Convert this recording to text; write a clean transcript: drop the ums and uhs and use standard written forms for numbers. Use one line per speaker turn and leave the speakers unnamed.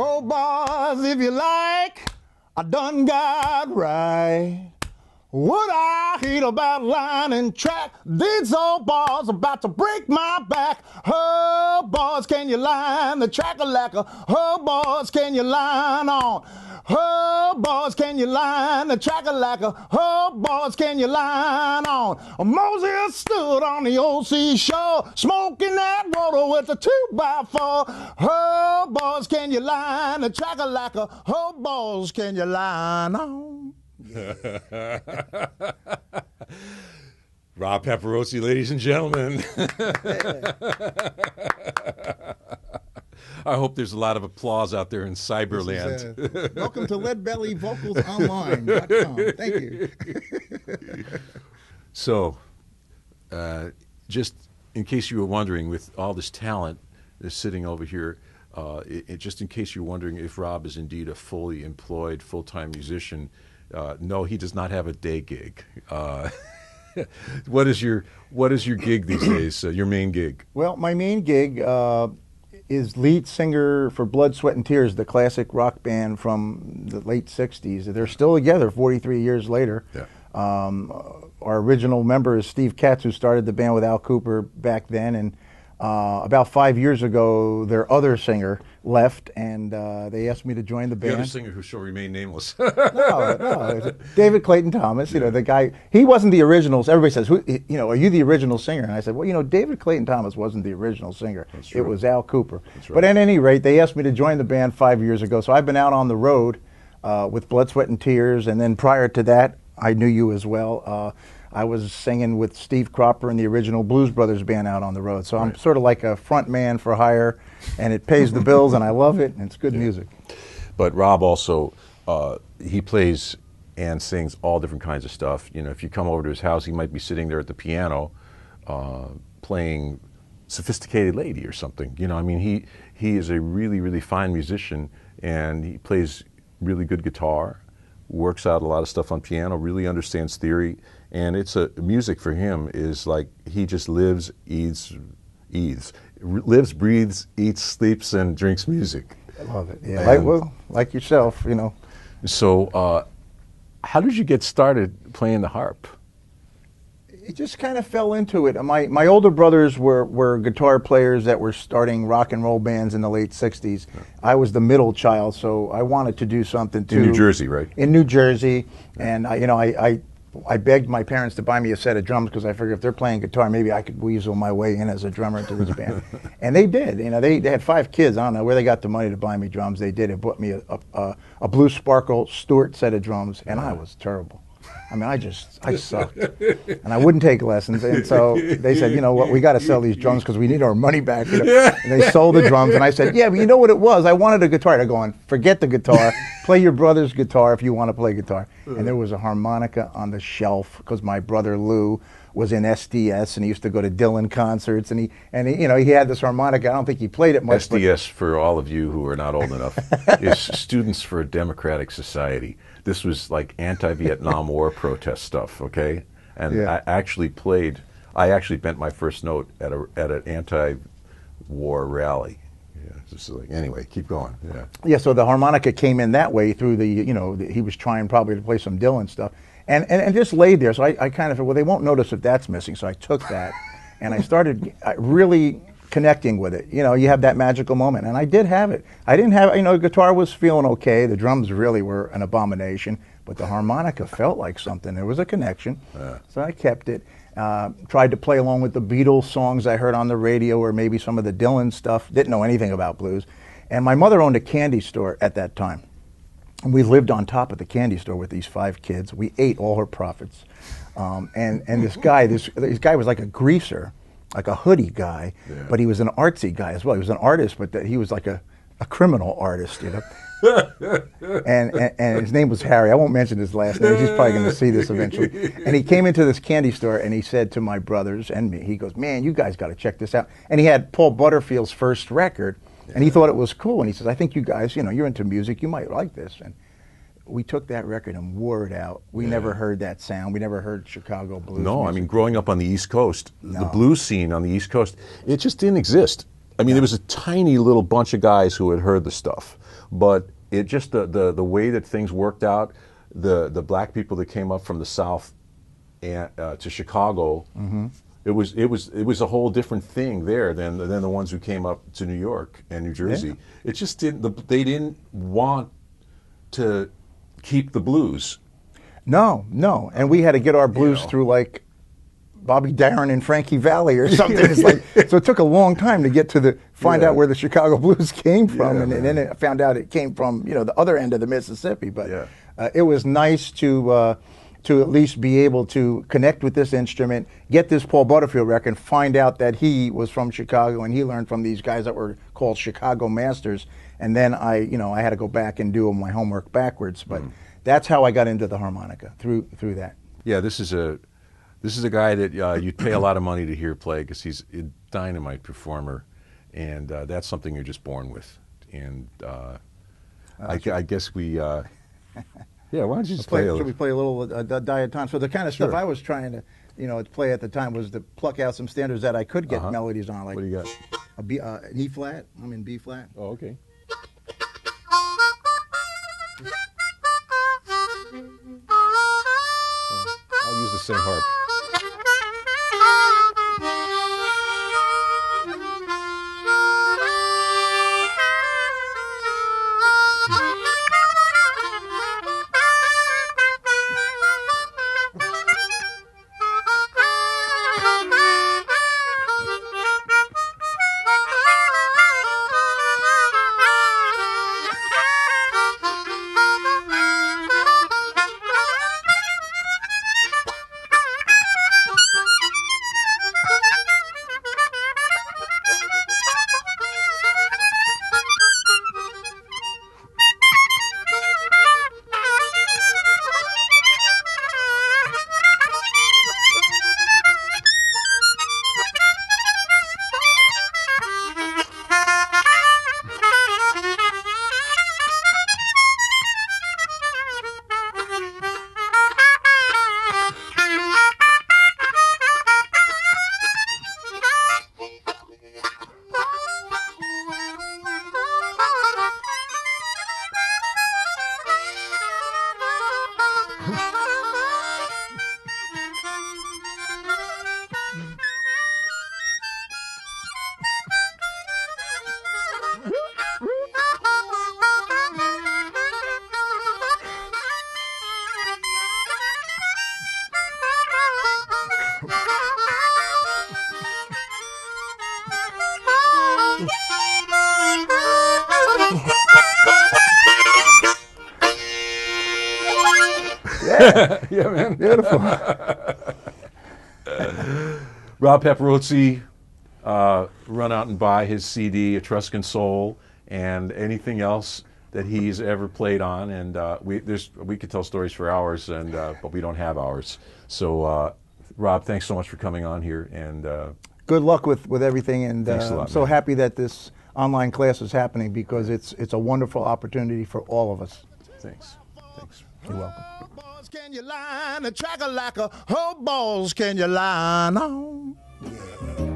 Oh, boys, if you like, I done got right. What I hate about line and track, these old boys about to break my back. Oh, boys, can you line the track a lacquer? Oh, boys, can you line on? Oh, boys, can you line the track a lacquer? Oh, boys, can you line on? Moses stood on the old seashore, smoking that water with a 2x4. Oh, boys, can you line the track a lacquer? Oh, boys, can you line on?
Rob Paparozzi, ladies and gentlemen. I hope there's a lot of applause out there in Cyberland.
Welcome to leadbellyvocalsonline.com. Thank you.
So, just in case you were wondering, with all this talent that's sitting over here, just in case you're wondering if Rob is indeed a fully employed, full-time musician, no, he does not have a day gig. What is your gig these days? Your main gig?
Well, my main gig is lead singer for Blood, Sweat, and Tears, the classic rock band from the late '60s. They're still together 43 years later.
Yeah.
Our original member is Steve Katz, who started the band with Al Cooper back then, and about 5 years ago, their other singer left, and they asked me to join the band.
The other singer who shall remain nameless.
No, David Clayton Thomas. You know, the guy. He wasn't the original. Everybody says, "Who? You know, are you the original singer?" And I said, "Well, you know, David Clayton Thomas wasn't the original singer.
That's true.
It was Al Cooper."
That's right.
But at any rate, they asked me to join the band 5 years ago. So I've been out on the road with Blood, Sweat, and Tears, and then prior to that, I knew you as well. I was singing with Steve Cropper in the original Blues Brothers band out on the road. So I'm sort of like a front man for hire, and it pays the bills, and I love it, and it's good music.
But Rob also, he plays and sings all different kinds of stuff. You know, if you come over to his house, he might be sitting there at the piano playing Sophisticated Lady or something. You know, I mean, he is a really, really fine musician, and he plays really good guitar, works out a lot of stuff on piano, really understands theory. And it's music for him is like he just lives, lives, breathes, eats, sleeps, and drinks music.
I love it. Yeah, like yourself, you know.
So, how did you get started playing the harp?
It just kind of fell into it. My older brothers were guitar players that were starting rock and roll bands in the late '60s. Yeah. I was the middle child, so I wanted to do something too.
In New Jersey, right?
In New Jersey, and I begged my parents to buy me a set of drums because I figured if they're playing guitar, maybe I could weasel my way in as a drummer into this band. And they did. You know, they had 5 kids. I don't know where they got the money to buy me drums. They did. It bought me a Blue Sparkle Stewart set of drums, and I was terrible. I mean, I sucked, and I wouldn't take lessons. And so they said, you know what, we got to sell these drums because we need our money back. You know? And they sold the drums, and I said, yeah, but you know what it was? I wanted a guitar. They're going, forget the guitar. Play your brother's guitar if you want to play guitar. And there was a harmonica on the shelf because my brother Lou was in SDS, and he used to go to Dylan concerts, and he had this harmonica. I don't think he played it much.
SDS, for all of you who are not old enough, is Students for a Democratic Society. This was like anti-Vietnam War protest stuff, okay? And yeah. I actually bent my first note at an anti-war rally. Yeah, just like, anyway, keep going. Yeah.
Yeah. So the harmonica came in that way through he was trying probably to play some Dylan stuff, and just laid there. So I kind of thought, well, they won't notice if that's missing. So I took that, and I started really connecting with it. You know, you have that magical moment, and I did have it. I didn't have, the guitar was feeling okay. The drums really were an abomination, but the harmonica felt like something. There was a connection, so I kept it. Tried to play along with the Beatles songs I heard on the radio, or maybe some of the Dylan stuff. Didn't know anything about blues. And my mother owned a candy store at that time. And we lived on top of the candy store with these 5 kids. We ate all her profits. And this guy was like a greaser, like a hoodie guy, but he was an artsy guy as well. He was an artist, but he was like a criminal artist, you know. and his name was Harry. I won't mention his last name. He's probably going to see this eventually. And he came into this candy store, and he said to my brothers and me, he goes, man, you guys got to check this out. And he had Paul Butterfield's first record, and he thought it was cool. And he says, I think you guys, you're into music. You might like this. And we took that record and wore it out. We never heard that sound. We never heard Chicago blues
No,
music.
I mean, growing up on the East Coast, the
No.
blues scene on the East Coast, it just didn't exist. I mean, there was a tiny little bunch of guys who had heard the stuff, but it just the way that things worked out, the black people that came up from the South and to Chicago, it was a whole different thing there than the ones who came up to New York and New Jersey. It just didn't. They didn't want to keep the blues.
No, no. And we had to get our blues through like Bobby Darin and Frankie Valli or something. It's like, so it took a long time to get to find out where the Chicago blues came from, and then I found out it came from the other end of the Mississippi. But it was nice to at least be able to connect with this instrument, get this Paul Butterfield record, and find out that he was from Chicago and he learned from these guys that were called Chicago Masters. And then I had to go back and do my homework backwards. But that's how I got into the harmonica, through that.
Yeah, this is a guy that you'd pay a lot of money to hear play because he's a dynamite performer, and that's something you're just born with. And I guess we, yeah. Why don't you just play a little?
Should we play a little diatone? So the kind of stuff I was trying to, play at the time was to pluck out some standards that I could get melodies on. Like,
what do you got?
An E flat. I'm in B flat.
Oh, okay. I'll use the same harp. Yeah, man.
Beautiful.
Rob Paparozzi, run out and buy his CD, Etruscan Soul, and anything else that he's ever played on. And we could tell stories for hours, but we don't have hours. So, Rob, thanks so much for coming on here. And
good luck with everything. And
thanks a lot,
I'm so
man.
happy that this online class is happening because it's a wonderful opportunity for all of us.
Thanks. Thanks.
You're welcome.
Can you line a tracker like a hoe balls? Can you line on? Yeah.